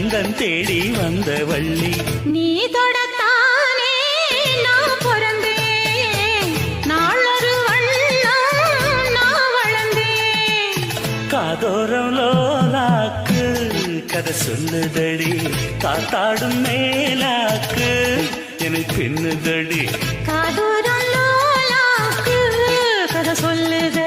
தங்கம் தேடி வந்த வள்ளி. நீ தொடத்தானே நான் பிறந்தேன், நாளொரு வள்ளம் நான் வளர்ந்தேன். காதோரம் லோலாக்கு கதை சொல்லுதடி, காத்தாடும் மேலாக்கு என்னை பின்னுதடி. காதோரம் லோலாக்கு கதை சொல்லுதடி.